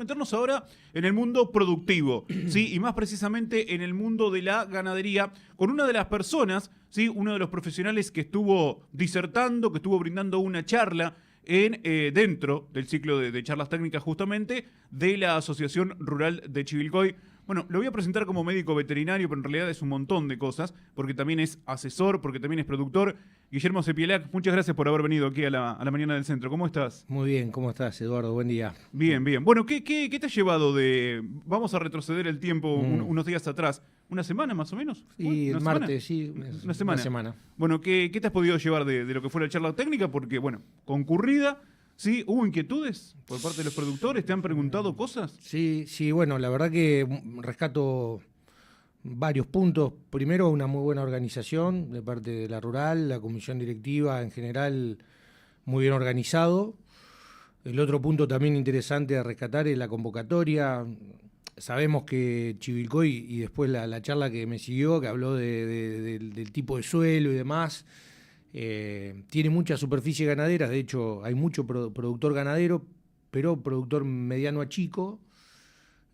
Meternos ahora en el mundo productivo, ¿sí? Y más precisamente en el mundo de la ganadería, con una de las personas, ¿sí? Uno de los profesionales que estuvo disertando, que estuvo brindando una charla dentro del ciclo de charlas técnicas justamente de la Asociación Rural de Chivilcoy. Bueno, lo voy a presentar como médico veterinario, pero en realidad es un montón de cosas, porque también es asesor, porque también es productor. Guillermo Sepielac, muchas gracias por haber venido aquí a la mañana del centro. ¿Cómo estás? Muy bien, ¿cómo estás, Eduardo? Buen día. Bien, bien. Bueno, ¿qué te ha llevado de... Vamos a retroceder el tiempo unos días atrás. ¿Una semana más o menos? Y el ¿Una semana? martes, sí, Una una semana. semana. Bueno, ¿qué te has podido llevar de lo que fue la charla técnica? Porque, bueno, concurrida, ¿sí? ¿Hubo inquietudes por parte de los productores? ¿Te han preguntado cosas? Sí, sí, bueno, la verdad que rescato varios puntos. Primero, una muy buena organización de parte de la rural, la comisión directiva en general, muy bien organizado. El otro punto también interesante a rescatar es la convocatoria. Sabemos que Chivilcoy, y después la charla que me siguió, que habló del tipo de suelo y demás, tiene mucha superficie ganadera. De hecho, hay mucho productor ganadero, pero productor mediano a chico.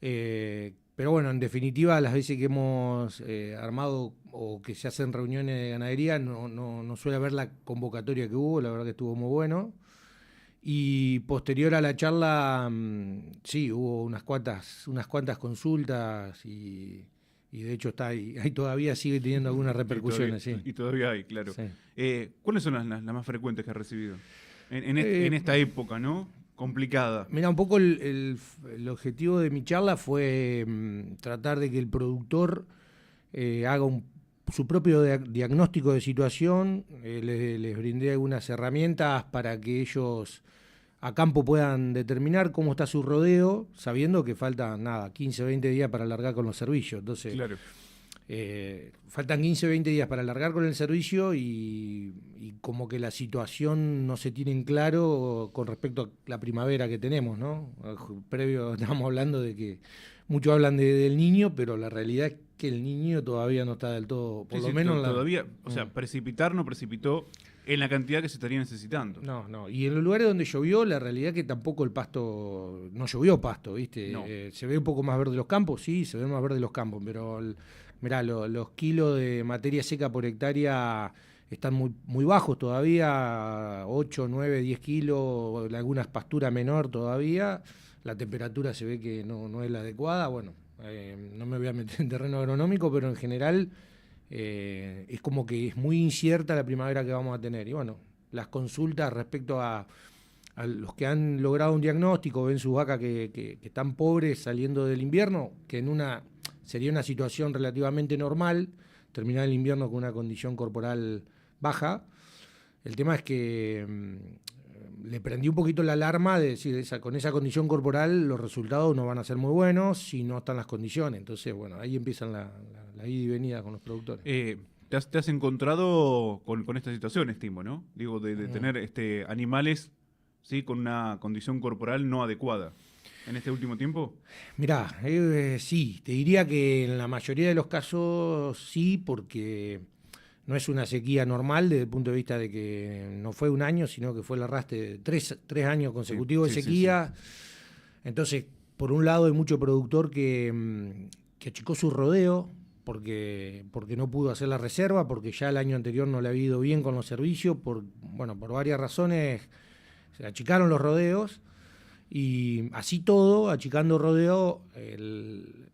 Pero bueno, en definitiva, las veces que hemos armado o que se hacen reuniones de ganadería, no suele haber la convocatoria que hubo. La verdad que estuvo muy bueno. Y posterior a la charla, sí, hubo unas cuantas consultas y de hecho está ahí todavía sigue teniendo algunas repercusiones, sí. Y todavía hay, claro. Sí. ¿Cuáles son las más frecuentes que has recibido? En Eh, esta época, ¿no? Complicada. Mira, un poco el objetivo de mi charla fue tratar de que el productor haga su propio diagnóstico de situación, les brindé algunas herramientas para que ellos a campo puedan determinar cómo está su rodeo, sabiendo que faltan, 15, 20 días para largar con los servicios. Entonces, Claro. faltan 15, 20 días para largar con el servicio y como que la situación no se tiene en claro con respecto a la primavera que tenemos, ¿no? Previo estábamos hablando de que muchos hablan del niño, pero la realidad es que el niño todavía no está del todo, por Sí, lo sí, menos todavía, o sea, precipitar no precipitó en la cantidad que se estaría necesitando. No. Y en los lugares donde llovió, la realidad es que tampoco el pasto, no llovió pasto, ¿viste? No. Se ve un poco más verde los campos, sí, se ve más verde los campos, pero mirá, los kilos de materia seca por hectárea están muy bajos todavía, 8, 9, 10 kilos, algunas pasturas menor todavía, la temperatura se ve que no es la adecuada, bueno, no me voy a meter en terreno agronómico, pero en general es como que es muy incierta la primavera que vamos a tener. Y bueno, las consultas respecto a los que han logrado un diagnóstico, ven sus vacas que están pobres saliendo del invierno, que sería una situación relativamente normal, terminar el invierno con una condición corporal baja. El tema es que le prendí un poquito la alarma de decir, con esa condición corporal los resultados no van a ser muy buenos si no están las condiciones. Entonces, bueno, ahí empiezan la ida y venida con los productores. Te has encontrado con esta situación, estimo, ¿no? Digo, de tener animales, sí, con una condición corporal no adecuada en este último tiempo. Mirá, sí, te diría que en la mayoría de los casos sí, porque no es una sequía normal desde el punto de vista de que no fue un año, sino que fue el arrastre de tres años consecutivos Sí, de sí, sequía. sí. Entonces, por un lado hay mucho productor que achicó su rodeo porque no pudo hacer la reserva, porque ya el año anterior no le había ido bien con los servicios, por varias razones se achicaron los rodeos. Y así todo, achicando rodeo,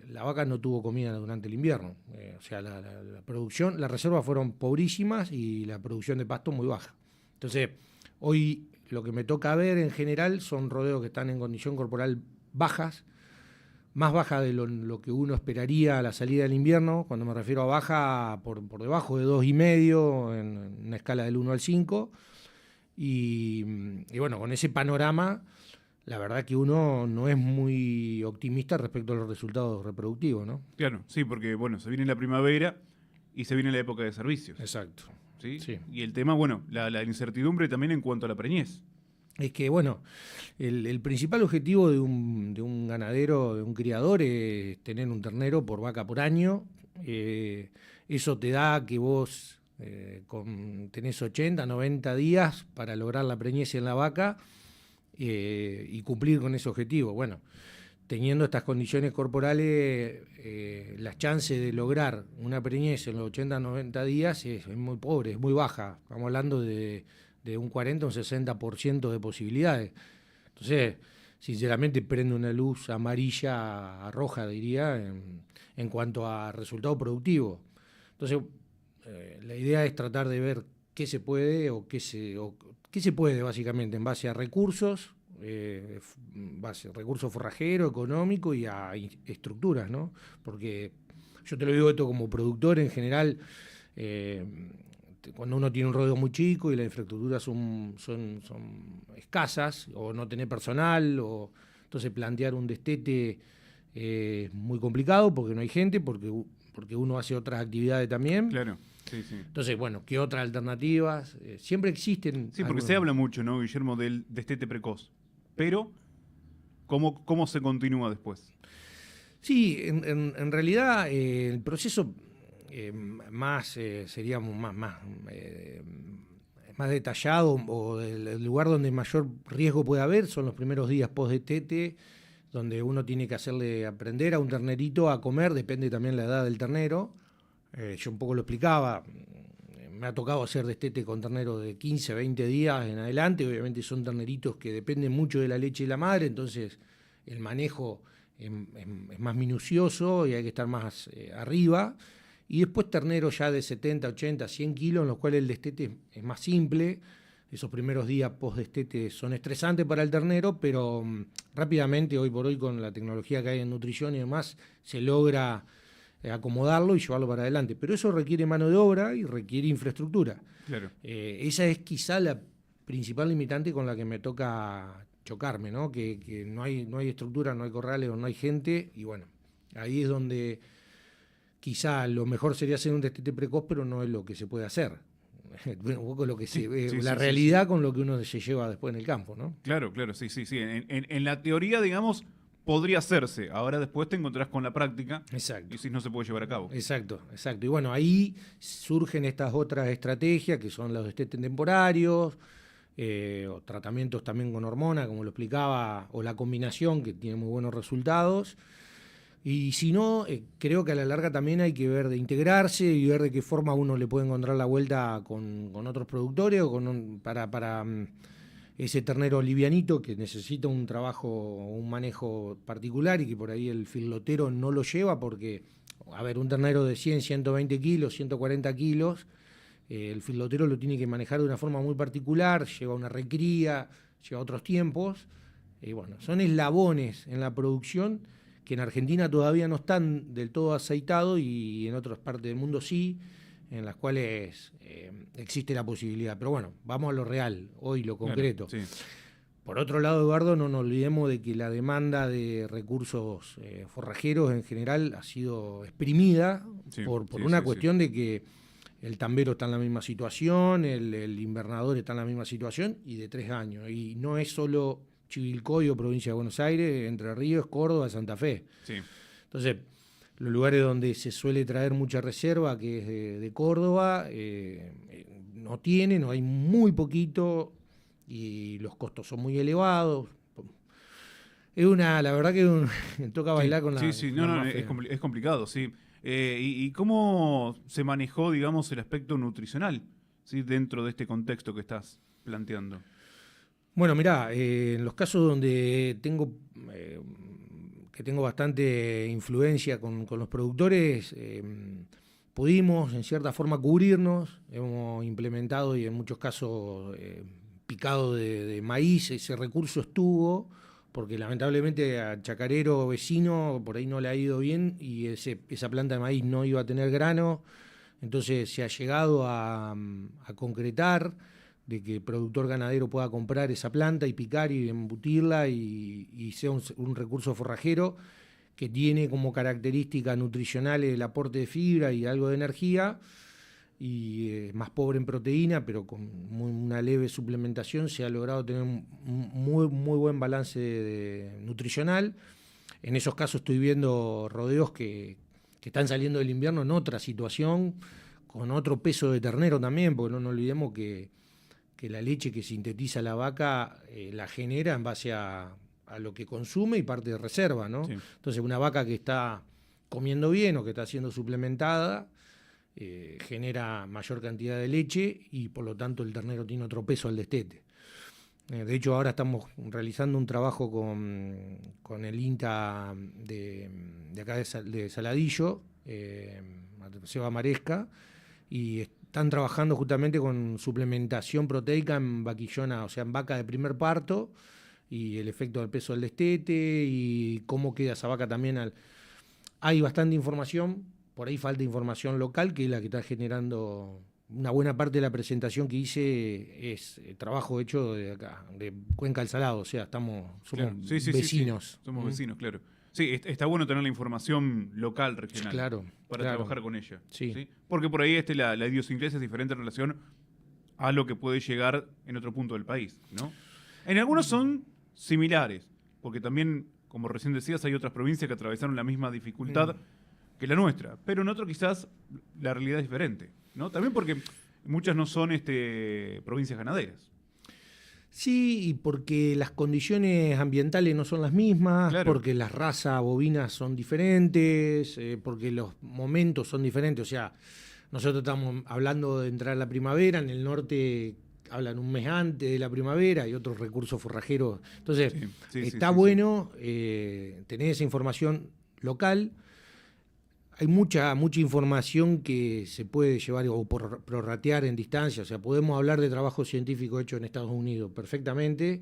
la vaca no tuvo comida durante el invierno. O sea, la producción, las reservas fueron pobrísimas y la producción de pasto muy baja. Entonces, hoy lo que me toca ver en general son rodeos que están en condición corporal bajas, más baja de lo que uno esperaría a la salida del invierno. Cuando me refiero a baja, por debajo de 2,5 en una escala del 1 al 5. Y bueno, con ese panorama, la verdad que uno no es muy optimista respecto a los resultados reproductivos, ¿no? Claro, sí, porque, bueno, se viene la primavera y se viene la época de servicios. Exacto. ¿Sí? Sí. Y el tema, bueno, la incertidumbre también en cuanto a la preñez. Es que, bueno, el principal objetivo de un ganadero, de un criador, es tener un ternero por vaca por año. Eso te da que vos tenés 80, 90 días para lograr la preñez en la vaca y cumplir con ese objetivo. Bueno, teniendo estas condiciones corporales, las chances de lograr una preñez en los 80-90 días es muy pobre, es muy baja. Estamos hablando de un 40 o un 60% de posibilidades. Entonces, sinceramente, prende una luz amarilla a roja, diría, en cuanto a resultado productivo. Entonces, la idea es tratar de ver qué se puede qué se puede, básicamente, en base a recursos, recursos forrajeros, económicos y a estructuras, ¿no? Porque yo te lo digo esto como productor en general, cuando uno tiene un rodeo muy chico y las infraestructuras son escasas, o no tener personal, entonces plantear un destete es muy complicado porque no hay gente, porque uno hace otras actividades también. Claro, sí, sí. Entonces, bueno, ¿qué otras alternativas? Siempre existen. Sí, porque se habla mucho, ¿no, Guillermo, del destete precoz. Pero, ¿cómo se continúa después? Sí, en realidad el proceso seríamos más detallado, o el lugar donde mayor riesgo puede haber son los primeros días post-destete, donde uno tiene que hacerle aprender a un ternerito a comer, depende también la edad del ternero. Yo un poco lo explicaba, me ha tocado hacer destete con terneros de 15, 20 días en adelante, obviamente son terneritos que dependen mucho de la leche de la madre, entonces el manejo es más minucioso y hay que estar más arriba. Y después terneros ya de 70, 80, 100 kilos, en los cuales el destete es más simple. Esos primeros días post-destete son estresantes para el ternero, pero rápidamente, hoy por hoy, con la tecnología que hay en nutrición y demás, se logra acomodarlo y llevarlo para adelante. Pero eso requiere mano de obra y requiere infraestructura. Claro. Esa es quizá la principal limitante con la que me toca chocarme, ¿no? Que no hay estructura, no hay corrales o no hay gente, y bueno, ahí es donde quizá lo mejor sería hacer un destete precoz, pero no es lo que se puede hacer. Un poco lo que la realidad con lo que uno se lleva después en el campo, ¿no? Claro, sí. En la teoría, digamos, podría hacerse. Ahora después te encontrás con la práctica. Exacto. Y si no se puede llevar a cabo. Exacto. Y bueno, ahí surgen estas otras estrategias que son los destetes temporarios, o tratamientos también con hormona, como lo explicaba, o la combinación, que tiene muy buenos resultados. Y si no, creo que a la larga también hay que ver de integrarse y ver de qué forma uno le puede encontrar la vuelta con otros productores o para ese ternero livianito que necesita un trabajo, un manejo particular y que por ahí el filotero no lo lleva porque, a ver, un ternero de 100, 120 kilos, 140 kilos, el filotero lo tiene que manejar de una forma muy particular, lleva una recría, lleva otros tiempos. Y bueno, son eslabones en la producción que en Argentina todavía no están del todo aceitados y en otras partes del mundo sí, en las cuales existe la posibilidad. Pero bueno, vamos a lo real, hoy lo concreto. Claro, sí. Por otro lado, Eduardo, no nos olvidemos de que la demanda de recursos forrajeros en general ha sido exprimida por una cuestión de que el tambero está en la misma situación, el invernador está en la misma situación y de 3 años. Y no es solo Chivilcoy o provincia de Buenos Aires, Entre Ríos, Córdoba, Santa Fe. Sí. Entonces, los lugares donde se suele traer mucha reserva, que es de Córdoba, no hay muy poquito y los costos son muy elevados. La verdad que toca bailar con la... Sí, es complicado, sí. ¿Y cómo se manejó, digamos, el aspecto nutricional, ¿sí?, dentro de este contexto que estás planteando? Bueno, mirá, en los casos donde tengo bastante influencia con los productores, pudimos en cierta forma cubrirnos, hemos implementado y en muchos casos picado de maíz, ese recurso estuvo, porque lamentablemente al chacarero vecino por ahí no le ha ido bien y esa planta de maíz no iba a tener grano, entonces se ha llegado a concretar de que el productor ganadero pueda comprar esa planta y picar y embutirla y sea un recurso forrajero que tiene como característica nutricional el aporte de fibra y algo de energía y más pobre en proteína, pero con una leve suplementación se ha logrado tener un muy buen balance nutricional. En esos casos estoy viendo rodeos que están saliendo del invierno en otra situación, con otro peso de ternero también, porque no nos olvidemos que la leche que sintetiza la vaca la genera en base a a lo que consume y parte de reserva, ¿no? Sí. Entonces, una vaca que está comiendo bien o que está siendo suplementada genera mayor cantidad de leche y por lo tanto el ternero tiene otro peso al destete. De hecho, ahora estamos realizando un trabajo con el INTA de acá de Saladillo, Seba Maresca, y están trabajando justamente con suplementación proteica en vaquillona, o sea, en vaca de primer parto, y el efecto del peso del destete y cómo queda esa vaca también. Hay bastante información, por ahí falta información local, que es la que está generando. Una buena parte de la presentación que hice es trabajo hecho de acá, de Cuenca del Salado, o sea, somos Claro. Sí, vecinos. sí. Somos vecinos, claro. Sí, está bueno tener la información local, regional, Claro, para claro. trabajar con ella. Sí. Porque por ahí la idiosincrasia es diferente en relación a lo que puede llegar en otro punto del país, ¿no? En algunos son similares, porque también, como recién decías, hay otras provincias que atravesaron la misma dificultad que la nuestra, pero en otro quizás la realidad es diferente, ¿no? También porque muchas no son provincias ganaderas. Sí, y porque las condiciones ambientales no son las mismas, Claro. porque las razas bovinas son diferentes, porque los momentos son diferentes. O sea, nosotros estamos hablando de entrar a la primavera, en el norte hablan un mes antes de la primavera y otros recursos forrajeros. Entonces, está bueno tener esa información local. Hay mucha información que se puede llevar o prorratear en distancia. O sea, podemos hablar de trabajo científico hecho en Estados Unidos perfectamente,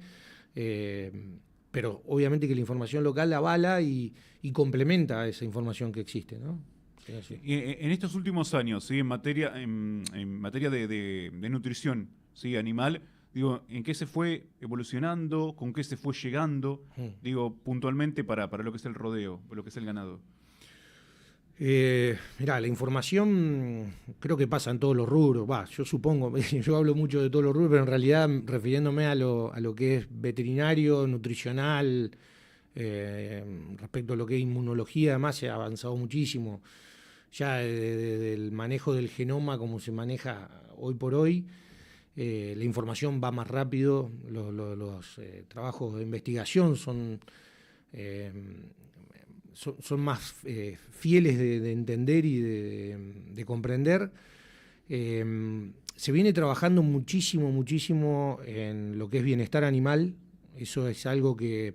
pero obviamente que la información local avala y complementa a esa información que existe, ¿no? Sí. Y en estos últimos años, ¿sí? en materia de nutrición, ¿sí? animal, digo, ¿en qué se fue evolucionando? ¿Con qué se fue llegando? Digo, puntualmente para lo que es el rodeo, lo que es el ganado. Mirá, la información creo que pasa en todos los rubros. Yo supongo, yo hablo mucho de todos los rubros, pero en realidad refiriéndome a lo que es veterinario, nutricional, respecto a lo que es inmunología, además se ha avanzado muchísimo. Ya del manejo del genoma como se maneja hoy por hoy, la información va más rápido, los trabajos de investigación son más fieles de entender y de comprender. Se viene trabajando muchísimo en lo que es bienestar animal. Eso es algo que,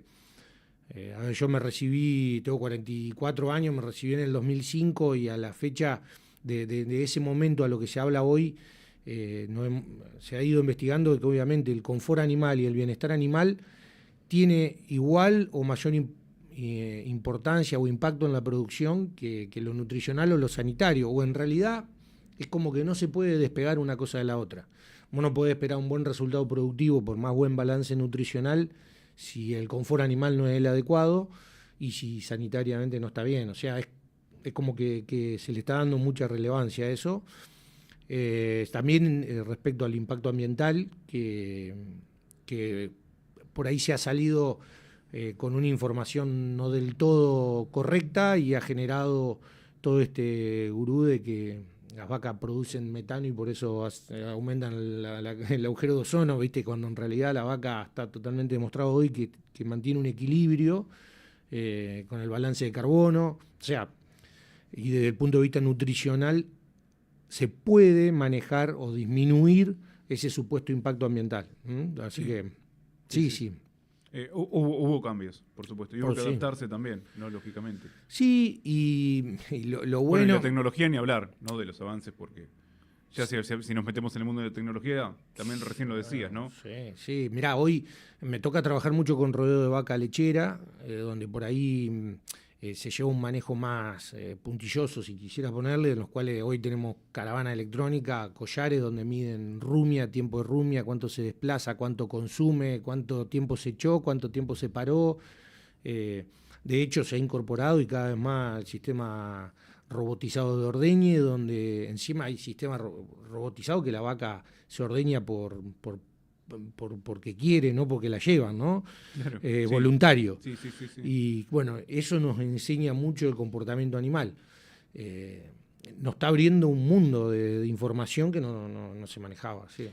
yo me recibí, tengo 44 años, me recibí en el 2005 y a la fecha de ese momento a lo que se habla hoy, se ha ido investigando que obviamente el confort animal y el bienestar animal tiene igual o mayor importancia o impacto en la producción que lo nutricional o lo sanitario, o en realidad es como que no se puede despegar una cosa de la otra. Uno puede esperar un buen resultado productivo por más buen balance nutricional si el confort animal no es el adecuado y si sanitariamente no está bien. O sea, es como que se le está dando mucha relevancia a eso. También respecto al impacto ambiental, que por ahí se ha salido con una información no del todo correcta y ha generado todo este gurú de que las vacas producen metano y por eso aumentan el agujero de ozono, ¿viste? Cuando en realidad la vaca está totalmente demostrado hoy que mantiene un equilibrio con el balance de carbono. O sea, y desde el punto de vista nutricional se puede manejar o disminuir ese supuesto impacto ambial. Así que sí. Hubo cambios, por supuesto, y hubo que adaptarse también, ¿no? Lógicamente. Sí, y lo bueno... Bueno, y la tecnología ni hablar, ¿no? De los avances, porque ya si nos metemos en el mundo de la tecnología, también recién lo decías, ¿no? Sí. Mirá, hoy me toca trabajar mucho con rodeo de vaca lechera, donde por ahí se lleva un manejo más puntilloso, si quisieras ponerle, en los cuales hoy tenemos caravana electrónica, collares donde miden rumia, tiempo de rumia, cuánto se desplaza, cuánto consume, cuánto tiempo se echó, cuánto tiempo se paró. De hecho, se ha incorporado y cada vez más el sistema robotizado de ordeñe, donde encima hay sistema robotizado que la vaca se ordeña porque quiere, no porque la llevan, ¿no? Claro, voluntario. Sí. Y bueno, eso nos enseña mucho el comportamiento animal. Nos está abriendo un mundo de información que no se manejaba. ¿Sí?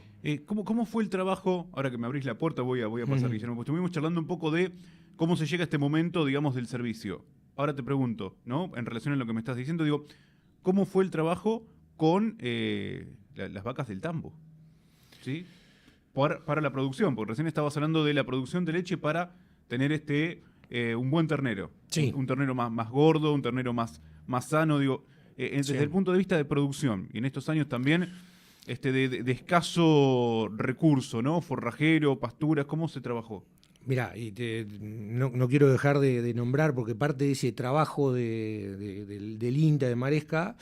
¿Cómo fue el trabajo? Ahora que me abrís la puerta voy a pasar, Guillermo, porque estuvimos charlando un poco de cómo se llega a este momento, digamos, del servicio. Ahora te pregunto, ¿no? En relación a lo que me estás diciendo, digo, ¿cómo fue el trabajo con las vacas del tambo? ¿Sí? Para la producción, porque recién estabas hablando de la producción de leche para tener un buen ternero. Sí. Un ternero más gordo, un ternero más sano, digo, desde el punto de vista de producción. Y en estos años también de escaso recurso, ¿no? Forrajero, pasturas, ¿cómo se trabajó? Mirá, no quiero dejar de nombrar, porque parte de ese trabajo del INTA de Maresca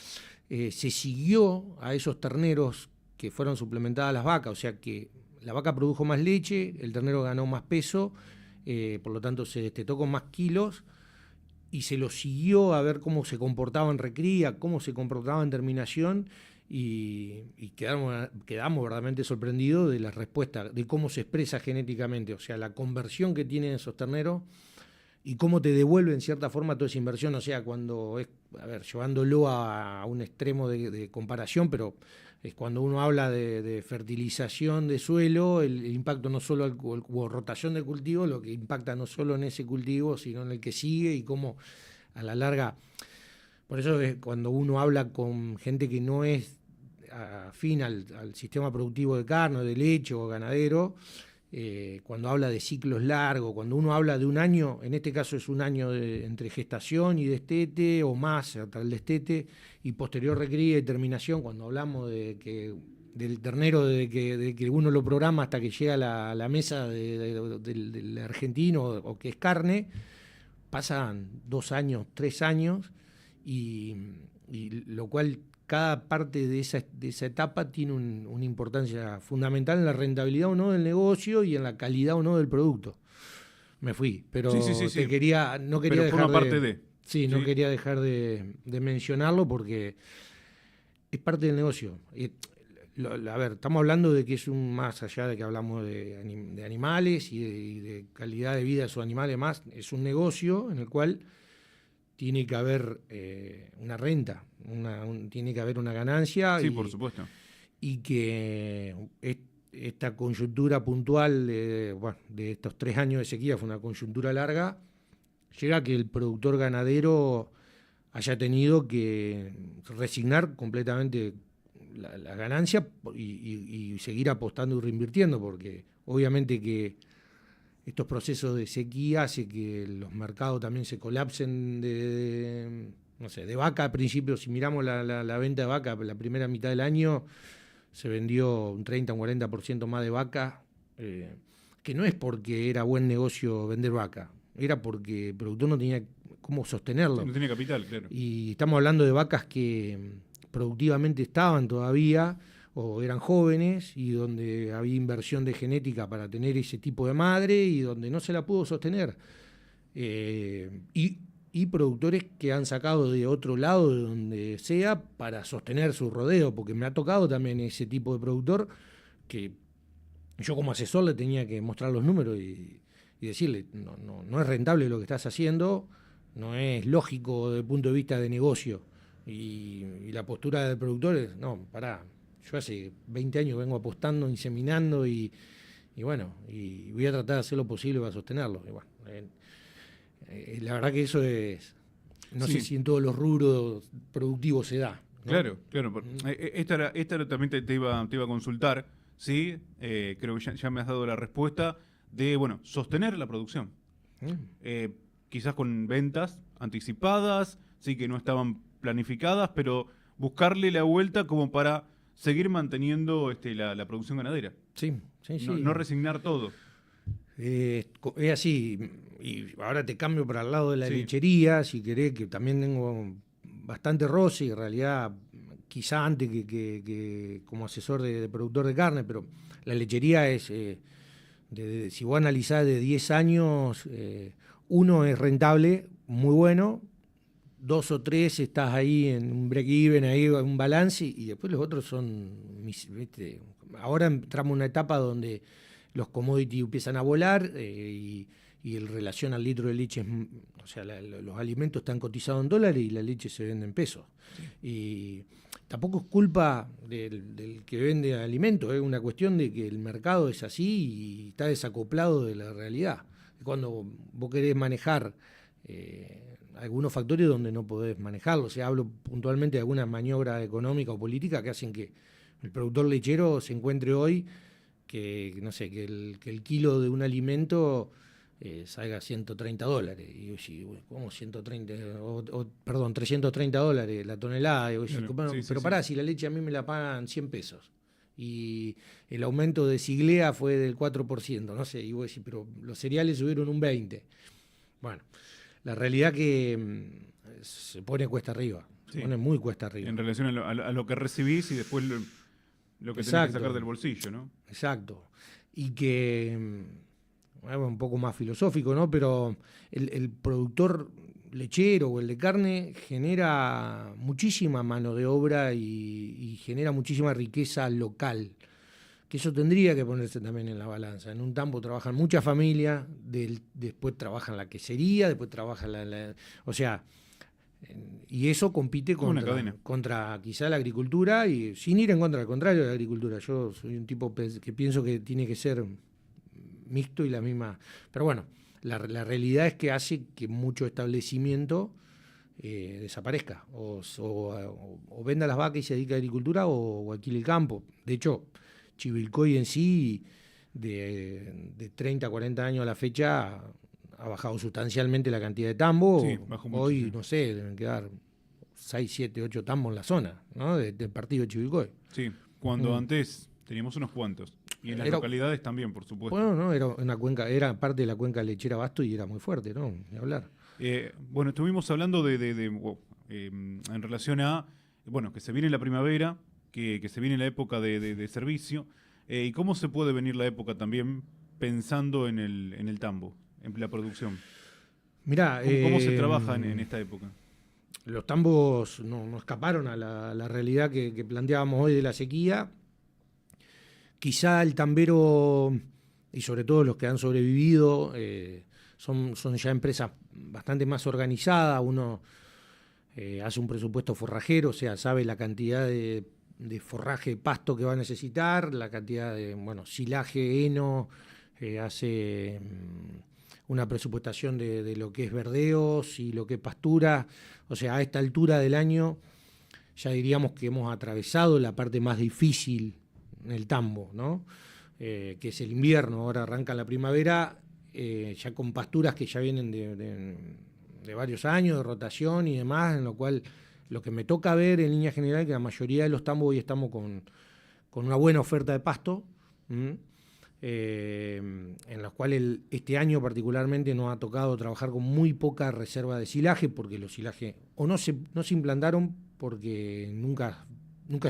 se siguió a esos terneros que fueron suplementadas las vacas, o sea que la vaca produjo más leche, el ternero ganó más peso, por lo tanto se destetó con más kilos, y se lo siguió a ver cómo se comportaba en recría, cómo se comportaba en terminación, y quedamos verdaderamente sorprendidos de la respuesta, de cómo se expresa genéticamente, o sea, la conversión que tienen esos terneros y cómo te devuelve en cierta forma toda esa inversión, o sea, cuando es, llevándolo a un extremo de comparación, pero es cuando uno habla de fertilización de suelo, el impacto no solo o rotación de cultivo, lo que impacta no solo en ese cultivo, sino en el que sigue y cómo a la larga. Por eso es cuando uno habla con gente que no es afín al sistema productivo de carne, de leche o ganadero, cuando habla de ciclos largos, cuando uno habla de un año, en este caso es un año entre gestación y destete, o más, hasta el destete, y posterior recría y terminación, cuando hablamos del ternero, de que uno lo programa hasta que llega a la mesa del argentino, o que es carne, pasan 2 años, 3 años, y lo cual cada parte de esa etapa tiene una importancia fundamental en la rentabilidad o no del negocio y en la calidad o no del producto. Me fui, pero no quería pero dejar parte de. Sí, no quería dejar de mencionarlo porque es parte del negocio. A ver, estamos hablando de que es más allá de que hablamos de animales y de calidad de vida de esos animales, más es un negocio en el cual tiene que haber una renta, tiene que haber una ganancia. Sí, por supuesto. Y que esta coyuntura puntual de estos 3 años de sequía, fue una coyuntura larga, llega a que el productor ganadero haya tenido que resignar completamente la ganancia y seguir apostando y reinvirtiendo, porque obviamente que estos procesos de sequía hace que los mercados también se colapsen de vaca. Al principio, si miramos la venta de vaca, la primera mitad del año se vendió un 30 o un 40% más de vaca, que no es porque era buen negocio vender vaca, era porque el productor no tenía cómo sostenerlo. Sí, no tenía capital, claro. Y estamos hablando de vacas que productivamente estaban todavía, o eran jóvenes, y donde había inversión de genética para tener ese tipo de madre y donde no se la pudo sostener. Y productores que han sacado de otro lado, de donde sea, para sostener su rodeo, porque me ha tocado también ese tipo de productor que yo como asesor le tenía que mostrar los números y decirle, no es rentable lo que estás haciendo, no es lógico desde el punto de vista de negocio. Y la postura del productor es, no, pará, yo hace 20 años vengo apostando, inseminando y voy a tratar de hacer lo posible para sostenerlo. Y bueno, la verdad que eso es, no sé si en todos los rubros productivos se da, ¿no? Claro. Esta era también te iba a consultar, ¿sí? Creo que ya me has dado la respuesta de, sostener la producción. Quizás con ventas anticipadas, sí, que no estaban planificadas, pero buscarle la vuelta como para seguir manteniendo la producción ganadera. Sí. No resignar todo. Es así, y ahora te cambio para el lado de la lechería, si querés, que también tengo bastante roce, y en realidad quizá antes que como asesor de productor de carne, pero la lechería es, si vos analizás de 10 años, uno es rentable, muy bueno, 2 o 3 estás ahí en un break-even, ahí en un balance, y después los otros son, ahora entramos en una etapa donde los commodities empiezan a volar y en relación al litro de leche, o sea, los alimentos están cotizados en dólares y la leche se vende en pesos. Sí. Y tampoco es culpa del que vende alimentos, es una cuestión de que el mercado es así y está desacoplado de la realidad. cuando vos querés manejar algunos factores donde no podés manejarlo. O sea, hablo puntualmente de alguna maniobra económica o política que hacen que el productor lechero se encuentre hoy que, no sé, que el kilo de un alimento salga a $130. Y yo sí, ¿cómo 130? Perdón, $330 la tonelada. Y yo, Claro, bueno, sí, sí, pero sí. pará, si la leche a mí me la pagan 100 pesos. Y el aumento de Siglea fue del 4%, no sé, y vos decís, pero los cereales subieron un 20%. Bueno, la realidad que se pone cuesta arriba, se Sí. pone muy cuesta arriba. En relación a lo que recibís y después lo que tenés que sacar Exacto, del bolsillo, ¿no? exacto. Y que, un poco más filosófico, ¿no? Pero el productor lechero o el de carne genera muchísima mano de obra y genera muchísima riqueza local. Que eso tendría que ponerse también en la balanza. En un tambo trabajan muchas familias, después trabajan la quesería, después trabajan o sea, y eso compite Es una cadena. contra quizá la agricultura y sin ir en contra, al contrario de la agricultura. Yo soy un tipo que pienso que tiene que ser mixto y la misma. Pero bueno, la realidad es que hace que mucho establecimiento desaparezca o venda las vacas y se dedica a la agricultura o alquile el campo. De hecho, Chivilcoy en sí, de 30 a 40 años a la fecha, ha bajado sustancialmente la cantidad de Sí, tambos. bajó mucho, Hoy, sí. no sé, deben quedar 6, 7, 8 tambos en la zona, ¿no? Del partido de Chivilcoy. Sí, cuando Mm. antes teníamos unos cuantos. Y en las Era, localidades también, por supuesto. bueno, no, era una cuenca, era parte de la cuenca lechera Abasto y era muy fuerte, ¿no? Ni hablar. Bueno, estuvimos hablando en relación a, bueno, que se viene la primavera, que se viene la época de servicio, y cómo se puede venir la época también pensando en el tambo, en la producción. Mirá, ¿Cómo se trabaja en esta época? los tambos no escaparon a la realidad que planteábamos hoy de la sequía. Quizá el tambero, y sobre todo los que han sobrevivido, son ya empresas bastante más organizadas. Uno hace un presupuesto forrajero, o sea, sabe la cantidad de forraje de pasto que va a necesitar, la cantidad de, bueno, silaje, heno, hace una presupuestación de lo que es verdeos y lo que es pastura. O sea, a esta altura del año ya diríamos que hemos atravesado la parte más difícil en el tambo, ¿no? Que es el invierno. Ahora arranca la primavera, ya con pasturas que ya vienen de varios años, de rotación y demás, en lo cual lo que me toca ver en línea general es que la mayoría de los tambos hoy estamos con una buena oferta de pasto, en los cuales este año particularmente nos ha tocado trabajar con muy poca reserva de silaje, porque los silajes o no se implantaron porque nunca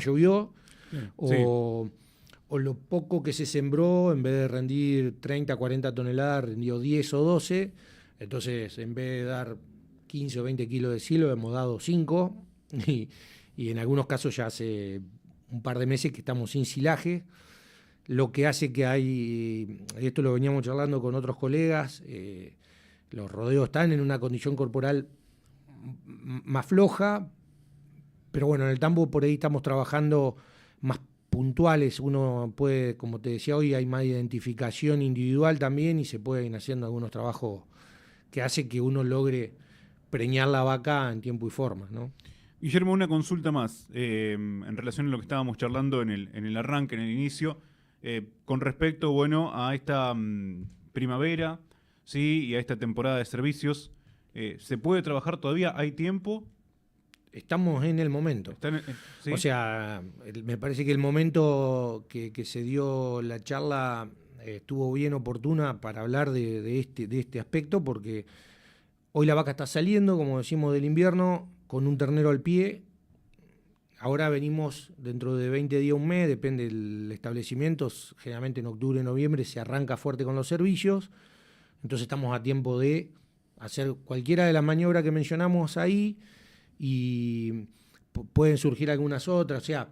llovió, Sí, o lo poco que se sembró, en vez de rendir 30, 40 toneladas, rendió 10 o 12. Entonces, en vez de dar 15 o 20 kilos de silo, hemos dado 5. Y en algunos casos ya hace un par de meses que estamos sin silaje, lo que hace que esto lo veníamos charlando con otros colegas, los rodeos están en una condición corporal más floja, pero bueno, en el tambo por ahí estamos trabajando más puntuales. Uno puede, como te decía hoy, hay más identificación individual también y se pueden haciendo algunos trabajos que hace que uno logre preñar la vaca en tiempo y forma, ¿no? Guillermo, una consulta más en relación a lo que estábamos charlando en el arranque, en el inicio, con respecto, bueno, a esta primavera, sí, y a esta temporada de servicios. ¿Se puede trabajar todavía? ¿Hay tiempo? Estamos en el momento. ¿Sí? O sea, me parece que el momento que se dio la charla estuvo bien oportuna para hablar de este aspecto, porque hoy la vaca está saliendo, como decimos, del invierno, con un ternero al pie. Ahora venimos dentro de 20 días, un mes, depende del establecimiento, generalmente en octubre, noviembre se arranca fuerte con los servicios, entonces estamos a tiempo de hacer cualquiera de las maniobras que mencionamos ahí y pueden surgir algunas otras. O sea,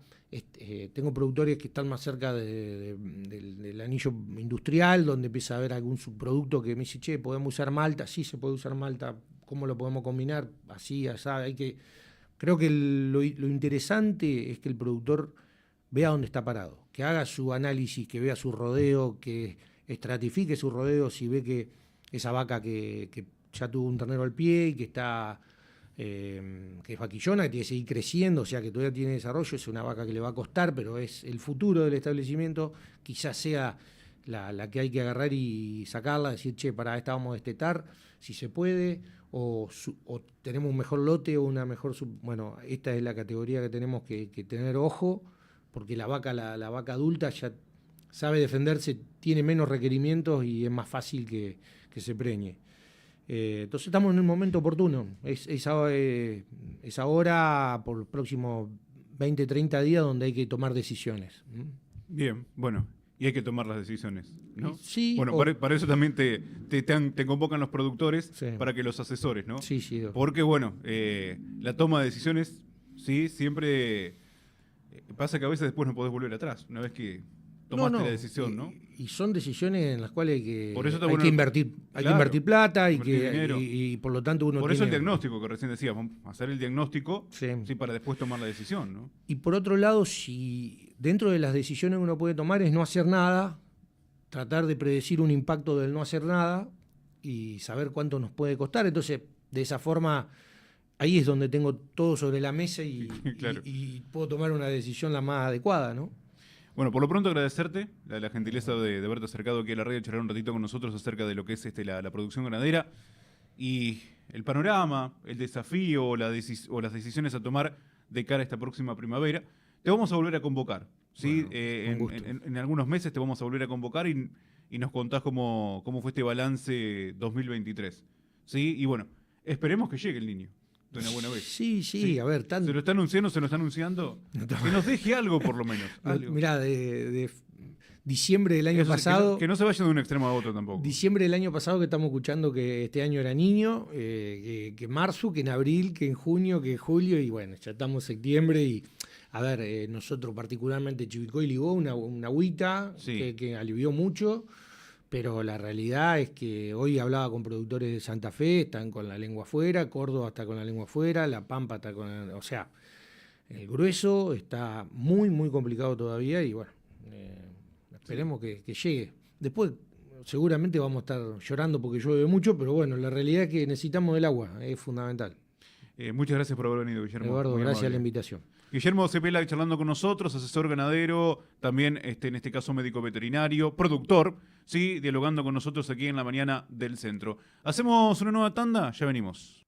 tengo productores que están más cerca del anillo industrial, donde empieza a haber algún subproducto que me dice, che, ¿podemos usar malta? Sí, se puede usar malta. ¿Cómo lo podemos combinar? Así, así. Creo que lo interesante es que el productor vea dónde está parado, que haga su análisis, que vea su rodeo, que estratifique su rodeo, si ve que esa vaca que ya tuvo un ternero al pie y que está que es vaquillona, que tiene que seguir creciendo, o sea que todavía tiene desarrollo, es una vaca que le va a costar, pero es el futuro del establecimiento, quizás sea la que hay que agarrar y sacarla, decir, che, para esta vamos a destetar, si se puede, o tenemos un mejor lote o una mejor... Bueno, esta es la categoría que tenemos que tener ojo, porque la vaca adulta ya sabe defenderse, tiene menos requerimientos y es más fácil que se preñe. Entonces estamos en un momento oportuno. Es ahora, por los próximos 20, 30 días, donde hay que tomar decisiones. Bien, bueno, y hay que tomar las decisiones, ¿no? Sí. Bueno, para eso también te convocan los productores, Sí. para que los asesores, ¿no? Sí, sí. Porque, bueno, la toma de decisiones, sí, siempre pasa que a veces después no podés volver atrás, una vez que tomaste la decisión, ¿no? Y son decisiones en las cuales Por eso está hay bueno, que invertir, hay que invertir plata invertir y por lo tanto uno por eso tiene... el diagnóstico que recién decías, vamos a hacer el diagnóstico, Sí. sí, para después tomar la decisión, ¿no? Y por otro lado, si dentro de las decisiones que uno puede tomar es no hacer nada, tratar de predecir un impacto del no hacer nada y saber cuánto nos puede costar. Entonces, de esa forma, ahí es donde tengo todo sobre la mesa y, Claro. y puedo tomar una decisión la más adecuada, ¿no? Bueno, por lo pronto agradecerte la gentileza de haberte acercado aquí a la radio, charlar un ratito con nosotros acerca de lo que es la producción ganadera y el panorama, el desafío o las decisiones a tomar de cara a esta próxima primavera. Te vamos a volver a convocar, ¿sí? Bueno, con gusto. En algunos meses te vamos a volver a convocar y nos contás cómo fue este balance 2023, ¿sí? Y bueno, esperemos que llegue el niño de una buena vez. Sí, a ver, ¿Se lo está anunciando? Que nos deje algo por lo menos. Algo. Mirá, de diciembre del año Eso sí, pasado... que no se vaya de un extremo a otro tampoco. Diciembre del año pasado que estamos escuchando que este año era niño, que marzo, que en abril, que en junio, que en julio, y bueno, ya estamos en septiembre y, a ver, nosotros particularmente Chivilcoy ligó una agüita Sí. que alivió mucho, pero la realidad es que hoy hablaba con productores de Santa Fe, están con la lengua afuera, Córdoba está con la lengua afuera, La Pampa está con o sea, el grueso está muy, muy complicado todavía y bueno, esperemos que llegue. Después seguramente vamos a estar llorando porque llueve mucho, pero bueno, la realidad es que necesitamos del agua, es fundamental. Muchas gracias por haber venido, Guillermo. Eduardo, Muy gracias a amable. la invitación. Guillermo Cepela charlando con nosotros, asesor ganadero, también en este caso médico veterinario, productor, sí, dialogando con nosotros aquí en la mañana del centro. Hacemos una nueva tanda, ya venimos.